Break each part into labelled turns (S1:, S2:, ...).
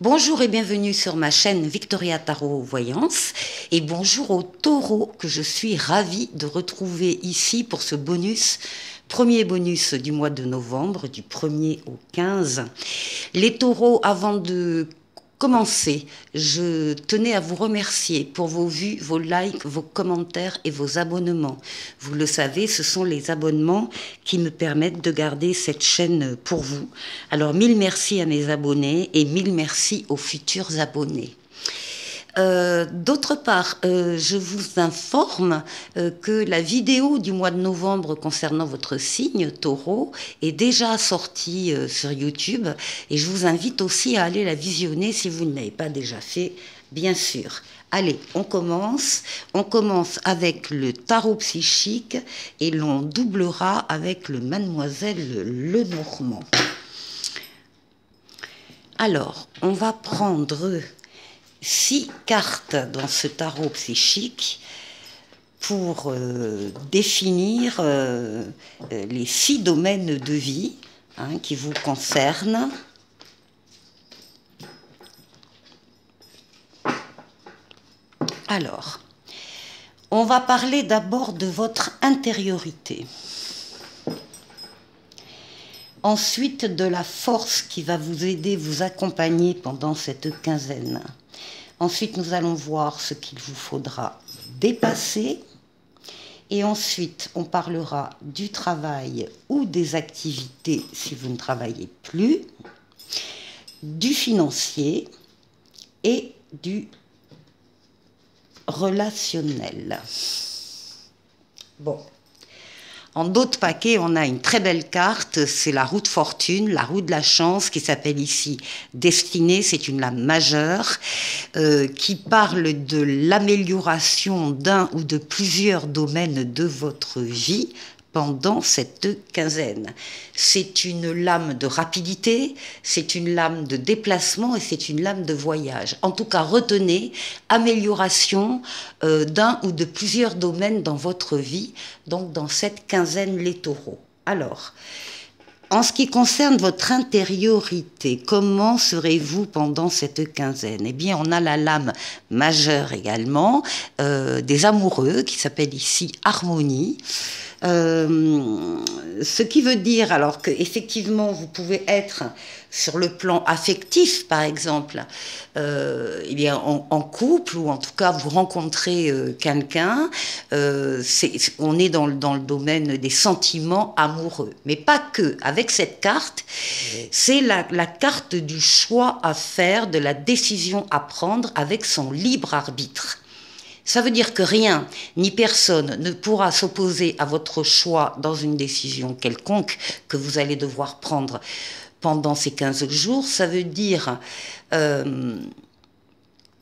S1: Bonjour et bienvenue sur ma chaîne Victoria Tarot Voyance et bonjour aux taureaux que je suis ravie de retrouver ici pour ce bonus, premier bonus du mois de novembre, du 1er au 15. Les taureaux, avant de commencer, je tenais à vous remercier pour vos vues, vos likes, vos commentaires et vos abonnements. Vous le savez, ce sont les abonnements qui me permettent de garder cette chaîne pour vous. Alors, mille merci à mes abonnés et mille merci aux futurs abonnés. D'autre part, je vous informe que la vidéo du mois de novembre concernant votre signe taureau est déjà sortie sur YouTube et je vous invite aussi à aller la visionner si vous ne l'avez pas déjà fait, bien sûr. Allez, on commence. On commence avec le tarot psychique et l'on doublera avec le Mademoiselle Lenormand. Alors, on va prendre 6 cartes dans ce tarot psychique pour définir les 6 domaines de vie qui vous concernent. Alors, on va parler d'abord de votre intériorité. Ensuite, de la force qui va vous aider, vous accompagner pendant cette quinzaine. Ensuite, nous allons voir ce qu'il vous faudra dépasser. Et ensuite, on parlera du travail ou des activités si vous ne travaillez plus, du financier et du relationnel. Bon. En d'autres paquets, on a une très belle carte, c'est la roue de fortune, la roue de la chance, qui s'appelle ici Destinée, c'est une lame majeure, qui parle de l'amélioration d'un ou de plusieurs domaines de votre vie pendant cette quinzaine. C'est une lame de rapidité, c'est une lame de déplacement et c'est une lame de voyage. En tout cas, retenez, amélioration d'un ou de plusieurs domaines dans votre vie, donc dans cette quinzaine les taureaux. Alors, en ce qui concerne votre intériorité, comment serez-vous pendant cette quinzaine? Eh bien, on a la lame majeure également, des amoureux, qui s'appelle ici Harmonie. Ce qui veut dire alors que effectivement vous pouvez être sur le plan affectif par exemple eh bien en couple ou en tout cas vous rencontrez quelqu'un, on est dans le domaine des sentiments amoureux, mais pas que. Avec cette carte, c'est la carte du choix à faire, de la décision à prendre avec son libre arbitre. Ça veut dire que rien ni personne ne pourra s'opposer à votre choix dans une décision quelconque que vous allez devoir prendre pendant ces 15 jours. Ça veut dire que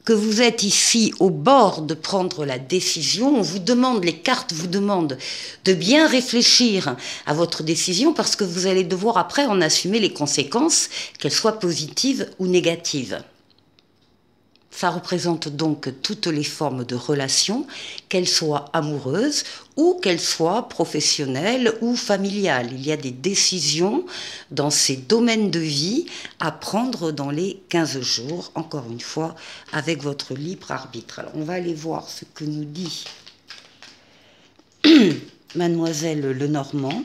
S1: vous êtes ici au bord de prendre la décision. On vous demande, les cartes vous demandent de bien réfléchir à votre décision parce que vous allez devoir après en assumer les conséquences, qu'elles soient positives ou négatives. Ça représente donc toutes les formes de relations, qu'elles soient amoureuses ou qu'elles soient professionnelles ou familiales. Il y a des décisions dans ces domaines de vie à prendre dans les 15 jours, encore une fois, avec votre libre arbitre. Alors, on va aller voir ce que nous dit Mademoiselle Lenormand.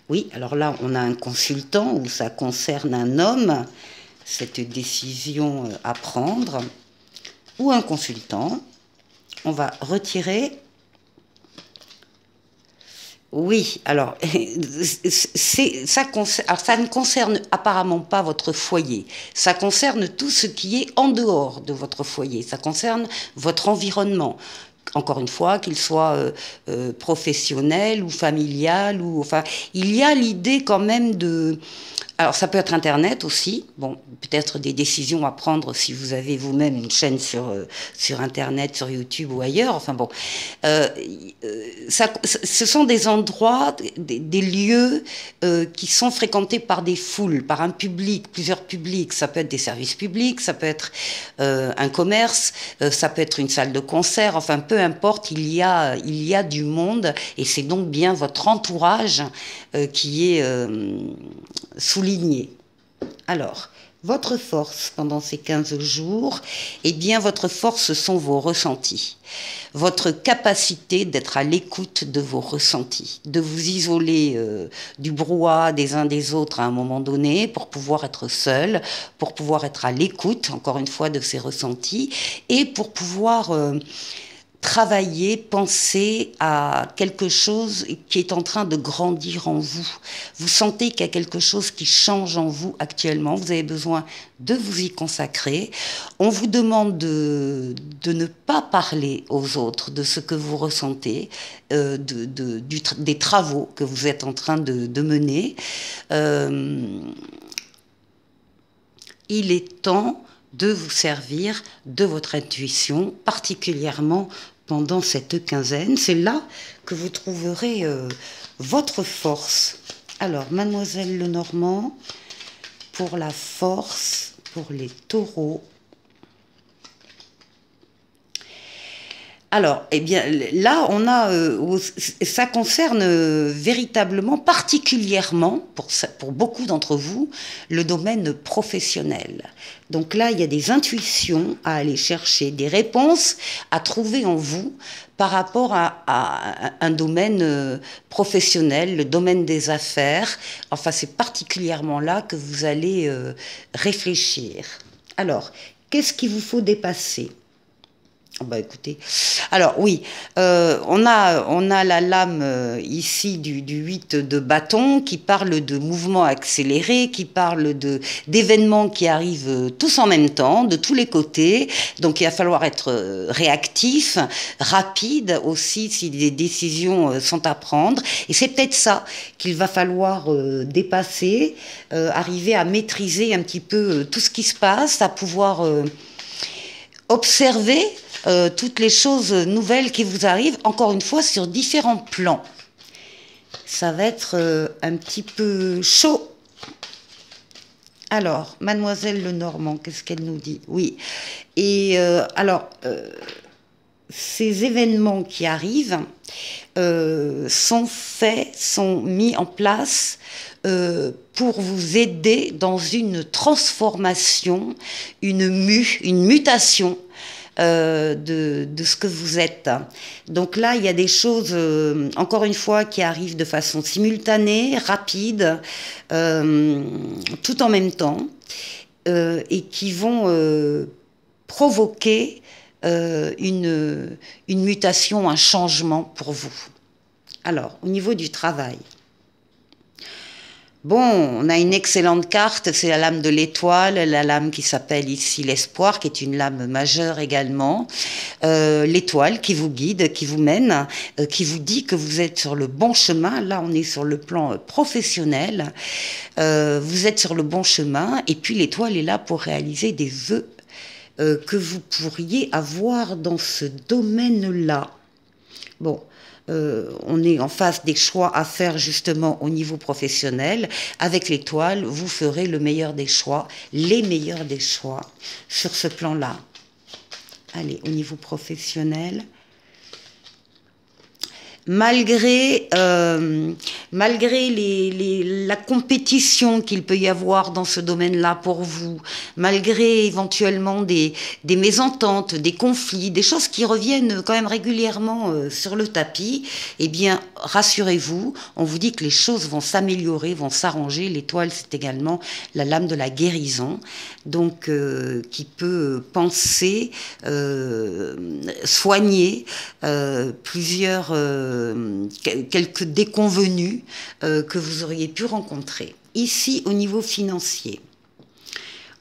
S1: Oui, alors là, on a un consultant où ça concerne un homme, cette décision à prendre, ou un consultant. On va retirer. Oui, alors, ça ne concerne apparemment pas votre foyer. Ça concerne tout ce qui est en dehors de votre foyer. Ça concerne votre environnement. Encore une fois, qu'il soit professionnel ou familial, ou enfin, il y a l'idée quand même de. Alors, ça peut être Internet aussi. Bon, peut-être des décisions à prendre si vous avez vous-même une chaîne sur Internet, sur YouTube ou ailleurs. Enfin bon, ce sont des endroits, des lieux qui sont fréquentés par des foules, par un public, plusieurs publics. Ça peut être des services publics, ça peut être un commerce, ça peut être une salle de concert. Enfin, peu importe, il y a du monde et c'est donc bien votre entourage qui est souligné. Alors, votre force pendant ces 15 jours, eh bien, votre force, ce sont vos ressentis. Votre capacité d'être à l'écoute de vos ressentis, de vous isoler du brouhaha des uns des autres à un moment donné pour pouvoir être seul, pour pouvoir être à l'écoute, encore une fois, de ces ressentis et pour pouvoir travailler, penser à quelque chose qui est en train de grandir en vous. Vous sentez qu'il y a quelque chose qui change en vous actuellement. Vous avez besoin de vous y consacrer. On vous demande de ne pas parler aux autres de ce que vous ressentez, des travaux que vous êtes en train de mener. Il est temps de vous servir de votre intuition, particulièrement pendant cette quinzaine. C'est là que vous trouverez votre force. Alors, Mademoiselle Lenormand, pour la force, pour les taureaux. Alors, eh bien, là, on a, ça concerne véritablement, particulièrement, pour beaucoup d'entre vous, le domaine professionnel. Donc là, il y a des intuitions à aller chercher, des réponses à trouver en vous par rapport à un domaine professionnel, le domaine des affaires. Enfin, c'est particulièrement là que vous allez réfléchir. Alors, qu'est-ce qu'il vous faut dépasser ? Bah écoutez, alors oui, on a la lame ici du 8 de bâton qui parle de mouvements accélérés, qui parle d'événements qui arrivent tous en même temps, de tous les côtés. Donc il va falloir être réactif, rapide aussi si des décisions sont à prendre. Et c'est peut-être ça qu'il va falloir dépasser, arriver à maîtriser un petit peu tout ce qui se passe, à pouvoir observer toutes les choses nouvelles qui vous arrivent, encore une fois, sur différents plans. Ça va être un petit peu chaud. Alors, Mademoiselle Lenormand, qu'est-ce qu'elle nous dit? Oui. Et ces événements qui arrivent sont mis en place pour vous aider dans une transformation, une mutation de ce que vous êtes. Donc là, il y a des choses, encore une fois, qui arrivent de façon simultanée, rapide, tout en même temps, et qui vont provoquer une mutation, un changement pour vous. Alors, au niveau du travail, bon, on a une excellente carte, c'est la lame de l'étoile, la lame qui s'appelle ici l'espoir, qui est une lame majeure également. L'étoile qui vous guide, qui vous mène, qui vous dit que vous êtes sur le bon chemin. Là, on est sur le plan professionnel. Vous êtes sur le bon chemin. Et puis, l'étoile est là pour réaliser des vœux que vous pourriez avoir dans ce domaine-là. Bon. On est en face des choix à faire justement au niveau professionnel. Avec l'étoile, vous ferez le meilleur des choix, les meilleurs des choix sur ce plan-là. Allez, au niveau professionnel. Malgré la compétition qu'il peut y avoir dans ce domaine-là pour vous, malgré éventuellement des mésententes, des conflits, des choses qui reviennent quand même régulièrement sur le tapis, eh bien, rassurez-vous, on vous dit que les choses vont s'améliorer, vont s'arranger. L'étoile, c'est également la lame de la guérison, donc qui peut penser, soigner quelques déconvenues que vous auriez pu rencontrer. Ici, au niveau financier.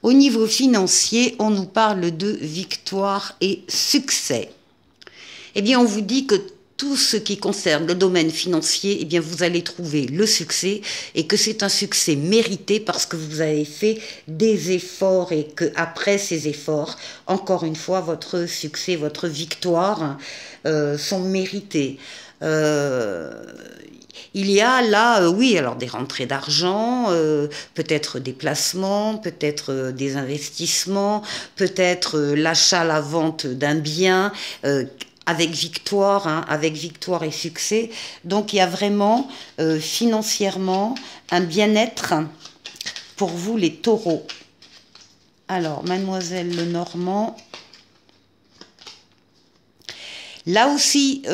S1: Au niveau financier, on nous parle de victoire et succès. Eh bien, on vous dit que tout ce qui concerne le domaine financier, eh bien, vous allez trouver le succès et que c'est un succès mérité parce que vous avez fait des efforts et que après ces efforts, encore une fois, votre succès, votre victoire sont mérités. Il y a là, oui, alors des rentrées d'argent, peut-être des placements, peut-être des investissements, peut-être l'achat, la vente d'un bien, avec victoire, hein, avec victoire et succès. Donc il y a vraiment financièrement un bien-être pour vous les taureaux. Alors, Mademoiselle Lenormand. Là aussi, ça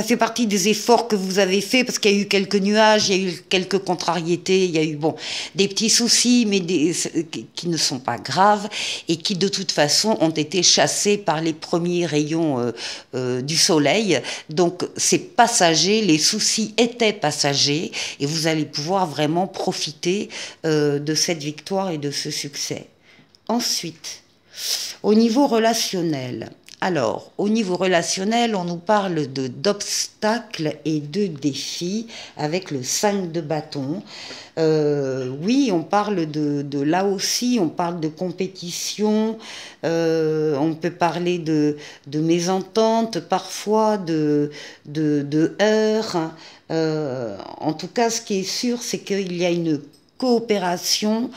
S1: fait partie des efforts que vous avez faits, parce qu'il y a eu quelques nuages, il y a eu quelques contrariétés, il y a eu des petits soucis, mais qui ne sont pas graves, et qui de toute façon ont été chassés par les premiers rayons du soleil. Donc c'est passager, les soucis étaient passagers, et vous allez pouvoir vraiment profiter de cette victoire et de ce succès. Ensuite, au niveau relationnel, alors, au niveau relationnel, on nous parle d'obstacles et de défis avec le 5 de bâton. Oui, on parle là aussi, on parle de compétition, on peut parler de mésentente, parfois de heurts. En tout cas, ce qui est sûr, c'est qu'il y a une coopération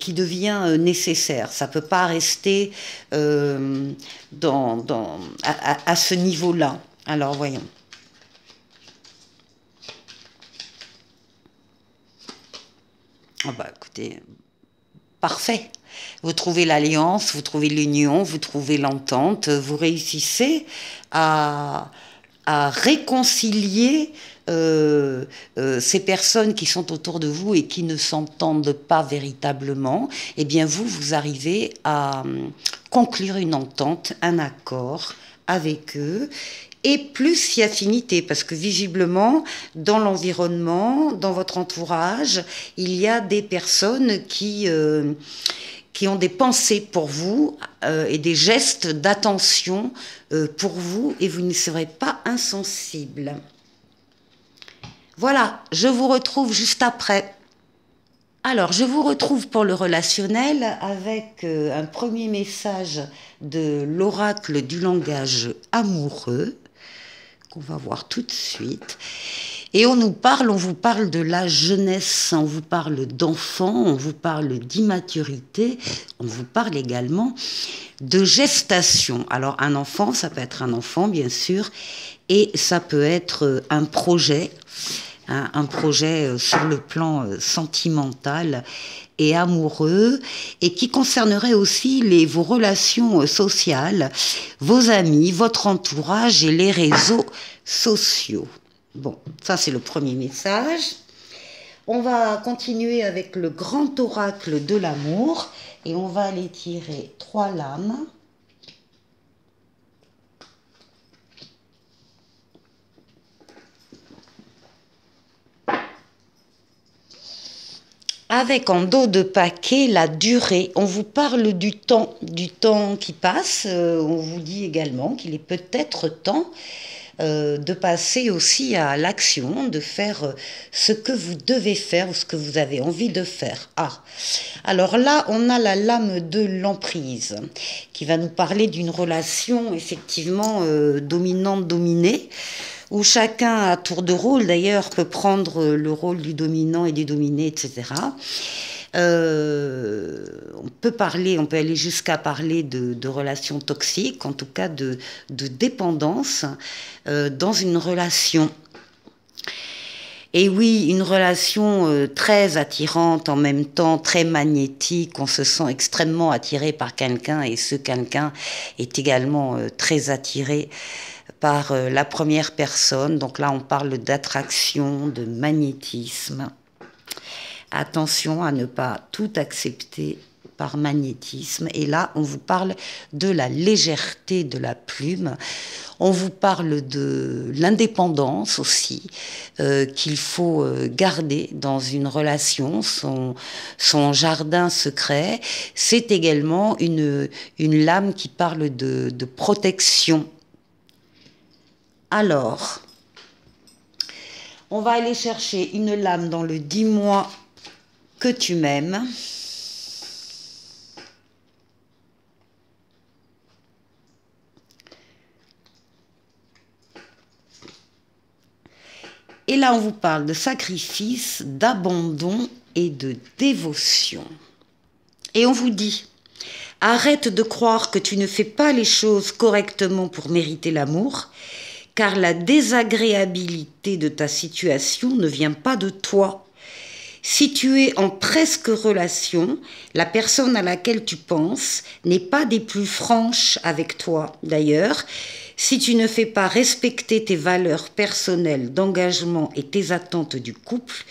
S1: qui devient nécessaire. Ça ne peut pas rester à ce niveau-là. Alors, voyons. Ah bah, écoutez, parfait. Vous trouvez l'alliance, vous trouvez l'union, vous trouvez l'entente, vous réussissez à réconcilier ces personnes qui sont autour de vous et qui ne s'entendent pas véritablement. Eh bien, vous arrivez à conclure une entente, un accord avec eux, et plus si affinité, parce que visiblement, dans l'environnement, dans votre entourage, il y a des personnes qui ont des pensées pour vous et des gestes d'attention pour vous, et vous ne serez pas insensible. Voilà, je vous retrouve juste après. Alors, je vous retrouve pour le relationnel avec un premier message de l'oracle du langage amoureux, qu'on va voir tout de suite. Et on vous parle de la jeunesse, on vous parle d'enfants, on vous parle d'immaturité, on vous parle également de gestation. Alors un enfant, ça peut être un enfant bien sûr, et ça peut être un projet sur le plan sentimental et amoureux, et qui concernerait aussi vos relations sociales, vos amis, votre entourage et les réseaux sociaux. Bon, ça c'est le premier message. On va continuer avec le grand oracle de l'amour et on va aller tirer 3 lames. Avec en dos de paquet la durée. On vous parle du temps qui passe. On vous dit également qu'il est peut-être temps de passer aussi à l'action, de faire ce que vous devez faire ou ce que vous avez envie de faire. Ah, alors là, on a la lame de l'emprise qui va nous parler d'une relation effectivement dominante-dominée, où chacun à tour de rôle d'ailleurs peut prendre le rôle du dominant et du dominé, etc. On peut aller jusqu'à parler de relations toxiques, en tout cas de dépendance dans une relation. Et oui, une relation très attirante, en même temps très magnétique, on se sent extrêmement attiré par quelqu'un et ce quelqu'un est également très attiré par la première personne. Donc là, on parle d'attraction, de magnétisme. Attention à ne pas tout accepter par magnétisme. Et là, on vous parle de la légèreté de la plume. On vous parle de l'indépendance aussi, qu'il faut garder dans une relation, son jardin secret. C'est également une lame qui parle de protection. Alors, on va aller chercher une lame dans le « Dis-moi que tu m'aimes ». Et là, on vous parle de sacrifice, d'abandon et de dévotion. Et on vous dit, arrête de croire que tu ne fais pas les choses correctement pour mériter l'amour, car la désagréabilité de ta situation ne vient pas de toi, Si tu es en presque relation, la personne à laquelle tu penses n'est pas des plus franches avec toi. D'ailleurs, si tu ne fais pas respecter tes valeurs personnelles d'engagement et tes attentes du couple,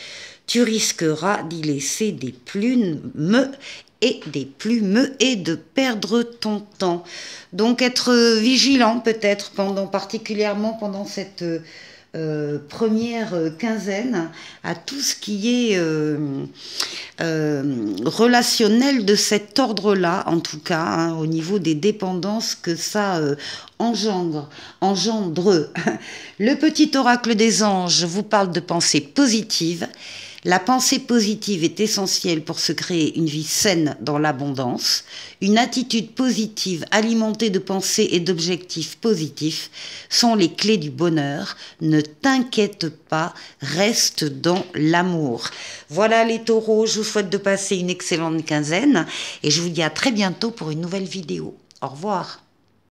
S1: tu risqueras d'y laisser des plumes et de perdre ton temps. Donc être vigilant peut-être particulièrement pendant cette première quinzaine à tout ce qui est relationnel de cet ordre-là, en tout cas, hein, au niveau des dépendances que ça engendre. Le petit oracle des anges vous parle de pensée positive. La pensée positive est essentielle pour se créer une vie saine dans l'abondance. Une attitude positive alimentée de pensées et d'objectifs positifs sont les clés du bonheur. Ne t'inquiète pas, reste dans l'amour. Voilà les taureaux, je vous souhaite de passer une excellente quinzaine et je vous dis à très bientôt pour une nouvelle vidéo. Au revoir.